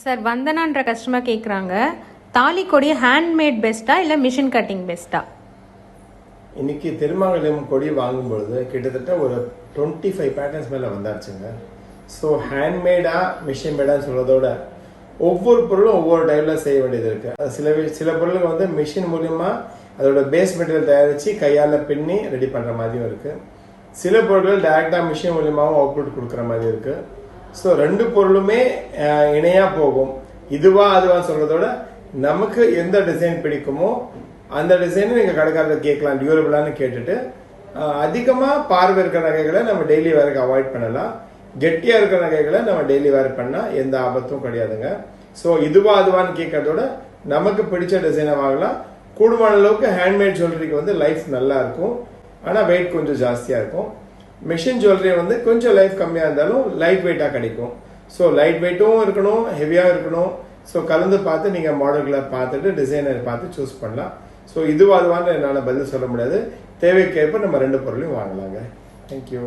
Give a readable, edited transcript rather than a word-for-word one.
Sir வந்தனான்ற customer கேட்குறாங்க, தாலி கொடி ஹேண்ட்மேட் பெஸ்ட்டா இல்லை மிஷின் கட்டிங் பெஸ்ட்டா? இன்னைக்கு திருமங்கலம் கொடி வாங்கும்பொழுது கிட்டத்தட்ட ஒரு 25 பேட்டர்ன்ஸ் மேலே வந்தாச்சுங்க. ஸோ ஹேண்ட்மேடா மிஷின் மேடான்னு சொல்றதோட ஒவ்வொரு பொருளும் ஒவ்வொரு டைப்ல செய்ய வேண்டியது இருக்கு. சில பொருளுக்கு வந்து மிஷின் மூலியமா அதோட பேஸ் மெட்டீரியல் தயாரிச்சு கையால் பின்னி ரெடி பண்ற மாதிரியும் இருக்கு. சில பொருட்கள் டைரக்டா மிஷின் மூலியமாவும் அவுட்புட் கொடுக்குற மாதிரி இருக்கு. ஸோ ரெண்டு பொருளுமே இணையா போகும். இதுவா அதுவான்னு சொல்றதோட நமக்கு எந்த டிசைன் பிடிக்குமோ அந்த டிசைன் நீங்க கடைக்காரர் கேட்கலாம், டியூரபிளான்னு கேட்டுட்டு அதிகமா பார்வை இருக்கிற நகைகளை நம்ம டெய்லி வேருக்கு அவாய்ட் பண்ணலாம். கெட்டியா இருக்கிற நகைகளை நம்ம டெய்லி வேர் பண்ணா எந்த ஆபத்தும் கிடையாதுங்க. ஸோ இதுவா அதுவான்னு கேட்கறதோட நமக்கு பிடிச்ச டிசைனை வாங்கலாம். கூடுமான அளவுக்கு ஹேண்ட்மேட் ஜுவல்லரிக்கு வந்து லைஃப் நல்லா இருக்கும், ஆனா வெயிட் கொஞ்சம் ஜாஸ்தியா இருக்கும். மிஷின் ஜுவல்லரி வந்து கொஞ்சம் லைஃப் கம்மியா இருந்தாலும் லைட் வெயிட்டா கிடைக்கும். ஸோ லைட் வெயிட்டும் இருக்கணும், ஹெவியா இருக்கணும். ஸோ கலந்து பார்த்து நீங்க மாடல்களை பார்த்துட்டு டிசைனர் பார்த்து சூஸ் பண்ணலாம். ஸோ இதுவா அதுவான்னு என்னால் பதில் சொல்ல முடியாது. தேவைக்கேற்ப நம்ம ரெண்டு பொருளையும் வாங்கலாங்க. தேங்க்யூ.